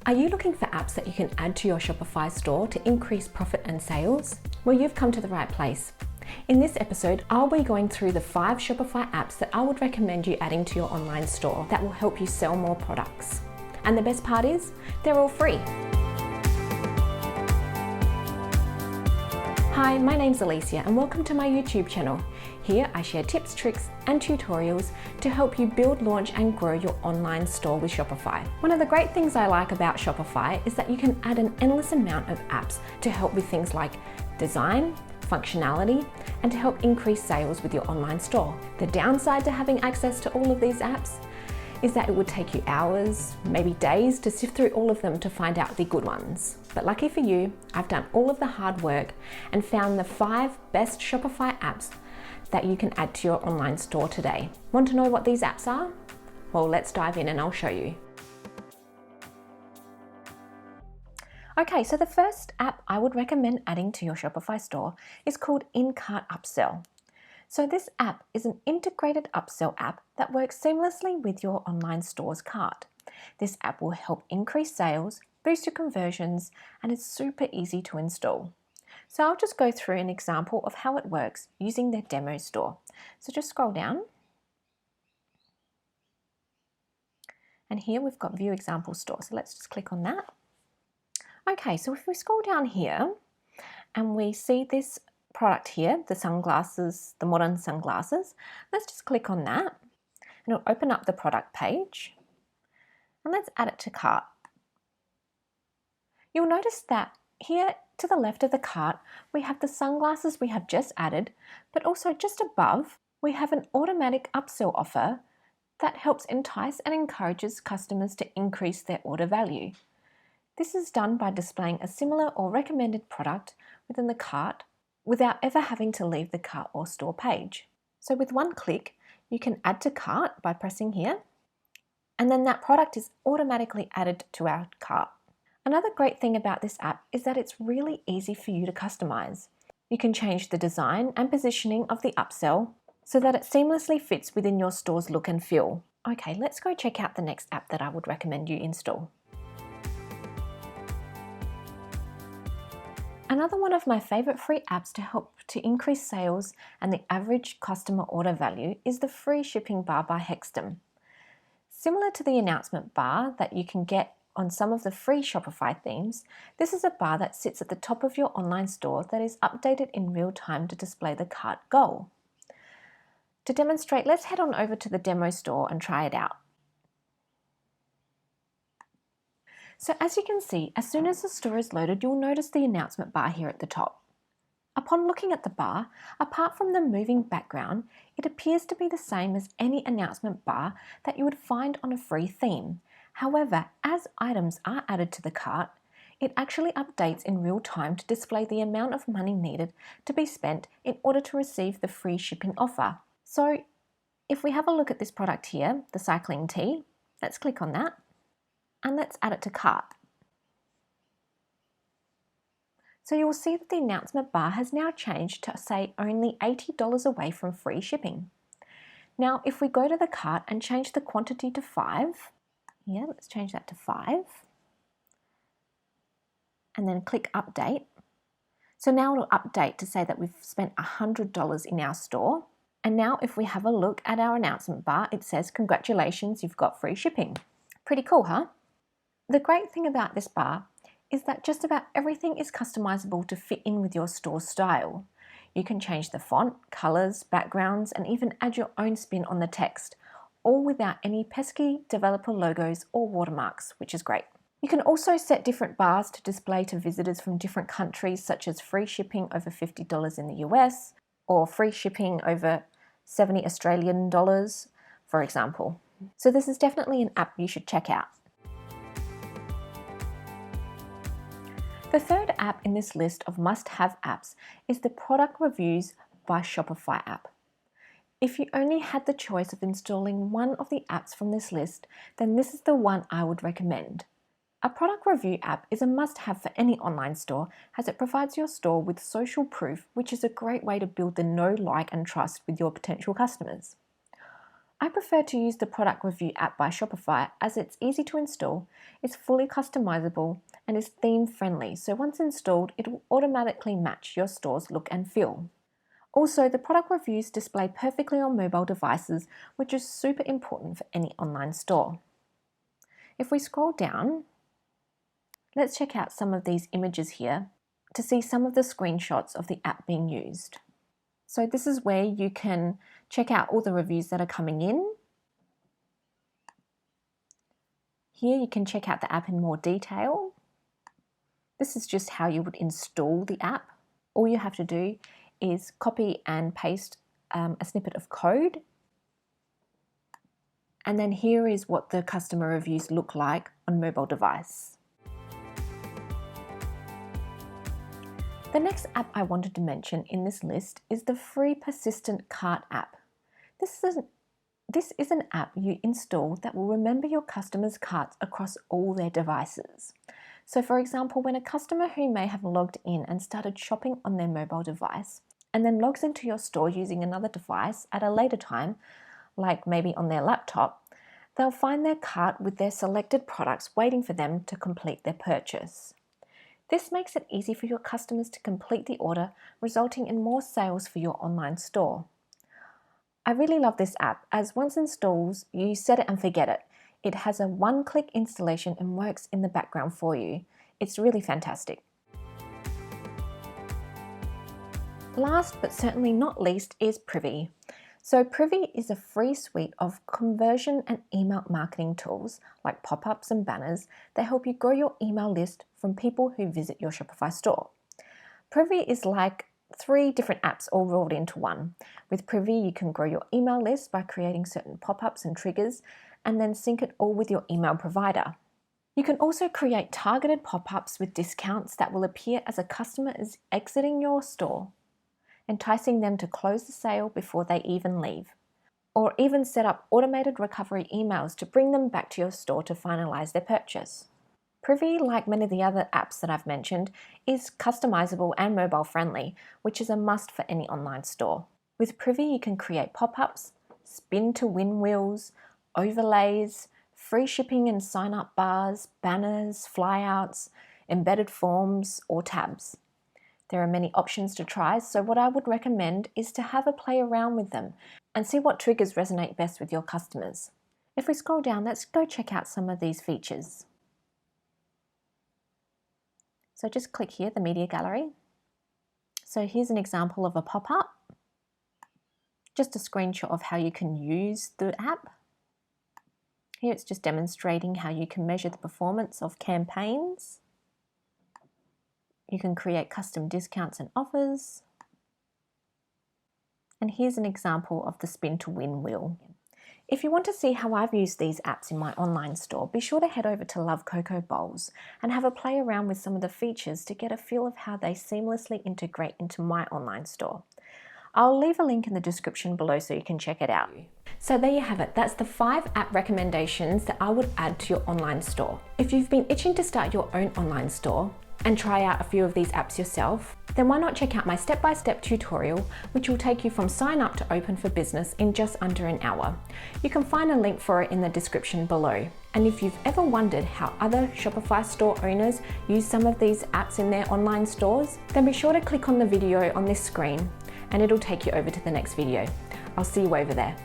Are you looking for apps that you can add to your Shopify store to increase profit and sales? Well, you've come to the right place. In this episode, I'll be going through the 5 Shopify apps that I would recommend you adding to your online store that will help you sell more products. And the best part is, they're all free. Hi, my name's Alicia and welcome to my YouTube channel. Here I share tips, tricks and tutorials to help you build, launch and grow your online store with Shopify. One of the great things I like about Shopify is that you can add an endless amount of apps to help with things like design, functionality, and to help increase sales with your online store. The downside to having access to all of these apps is that it would take you hours, maybe days, to sift through all of them to find out the good ones. But lucky for you, I've done all of the hard work and found the 5 best Shopify apps that you can add to your online store today. Want to know what these apps are? Well, let's dive in and I'll show you. Okay, so the first app I would recommend adding to your Shopify store is called InCart Upsell. So this app is an integrated upsell app that works seamlessly with your online store's cart. This app will help increase sales, boost your conversions, and it's super easy to install. So I'll just go through an example of how it works using their demo store. So just scroll down. And here we've got View Example Store. So let's just click on that. Okay, so if we scroll down here and we see this product here, the sunglasses, the modern sunglasses, let's just click on that and it'll open up the product page and let's add it to cart. You'll notice that here to the left of the cart we have the sunglasses we have just added, but also just above we have an automatic upsell offer that helps entice and encourages customers to increase their order value. This is done by displaying a similar or recommended product within the cart without ever having to leave the cart or store page. So with one click, you can add to cart by pressing here, and then that product is automatically added to our cart. Another great thing about this app is that it's really easy for you to customize. You can change the design and positioning of the upsell so that it seamlessly fits within your store's look and feel. Okay, let's go check out the next app that I would recommend you install. Another one of my favorite free apps to help to increase sales and the average customer order value is the free shipping bar by Hextom. Similar to the announcement bar that you can get on some of the free Shopify themes, this is a bar that sits at the top of your online store that is updated in real time to display the cart goal. To demonstrate, let's head on over to the demo store and try it out. So as you can see, as soon as the store is loaded, you'll notice the announcement bar here at the top. Upon looking at the bar, apart from the moving background, it appears to be the same as any announcement bar that you would find on a free theme. However, as items are added to the cart, it actually updates in real time to display the amount of money needed to be spent in order to receive the free shipping offer. So if we have a look at this product here, the cycling tee, let's click on that. And let's add it to cart. So you will see that the announcement bar has now changed to say only $80 away from free shipping. Now if we go to the cart and change the quantity to 5, let's change that to 5, and then click update. So now it'll update to say that we've spent $100 in our store. And now if we have a look at our announcement bar, it says congratulations, you've got free shipping. Pretty cool, huh? The great thing about this bar is that just about everything is customizable to fit in with your store style. You can change the font, colors, backgrounds, and even add your own spin on the text, all without any pesky developer logos or watermarks, which is great. You can also set different bars to display to visitors from different countries, such as free shipping over $50 in the US, or free shipping over 70 Australian dollars, for example. So this is definitely an app you should check out. The third app in this list of must-have apps is the Product Reviews by Shopify app. If you only had the choice of installing one of the apps from this list, then this is the one I would recommend. A product review app is a must-have for any online store as it provides your store with social proof, which is a great way to build the know, like and trust with your potential customers. I prefer to use the Product Review app by Shopify as it's easy to install, it's fully customizable, and is theme friendly, so once installed, it will automatically match your store's look and feel. Also, the product reviews display perfectly on mobile devices, which is super important for any online store. If we scroll down, let's check out some of these images here to see some of the screenshots of the app being used. So this is where you can check out all the reviews that are coming in. Here you can check out the app in more detail. This is just how you would install the app. All you have to do is copy and paste a snippet of code. And then here is what the customer reviews look like on mobile device. The next app I wanted to mention in this list is the free persistent cart app. This is an app you install that will remember your customers' carts across all their devices. So for example, when a customer who may have logged in and started shopping on their mobile device and then logs into your store using another device at a later time, like maybe on their laptop, they'll find their cart with their selected products waiting for them to complete their purchase. This makes it easy for your customers to complete the order, resulting in more sales for your online store. I really love this app as once installed, you set it and forget it. It has a one-click installation and works in the background for you. It's really fantastic. Last but certainly not least is Privi. So Privi is a free suite of conversion and email marketing tools like pop-ups and banners that help you grow your email list from people who visit your Shopify store. Privi is like 3 different apps all rolled into one. With Privi, you can grow your email list by creating certain pop-ups and triggers and then sync it all with your email provider. You can also create targeted pop-ups with discounts that will appear as a customer is exiting your store, enticing them to close the sale before they even leave, or even set up automated recovery emails to bring them back to your store to finalize their purchase. Privi, like many of the other apps that I've mentioned, is customizable and mobile friendly, which is a must for any online store. With Privi, you can create pop-ups, spin to win wheels, overlays, free shipping and sign-up bars, banners, flyouts, embedded forms, or tabs. There are many options to try, so what I would recommend is to have a play around with them and see what triggers resonate best with your customers. If we scroll down, let's go check out some of these features. So just click here, the media gallery. So here's an example of a pop-up. Just a screenshot of how you can use the app. Here it's just demonstrating how you can measure the performance of campaigns. You can create custom discounts and offers. And here's an example of the spin to win wheel. If you want to see how I've used these apps in my online store, be sure to head over to Love Coco Bowls and have a play around with some of the features to get a feel of how they seamlessly integrate into my online store. I'll leave a link in the description below so you can check it out. So there you have it. That's the 5 app recommendations that I would add to your online store. If you've been itching to start your own online store and try out a few of these apps yourself, then why not check out my step-by-step tutorial, which will take you from sign up to open for business in just under an hour. You can find a link for it in the description below. And if you've ever wondered how other Shopify store owners use some of these apps in their online stores, then be sure to click on the video on this screen and it'll take you over to the next video. I'll see you over there.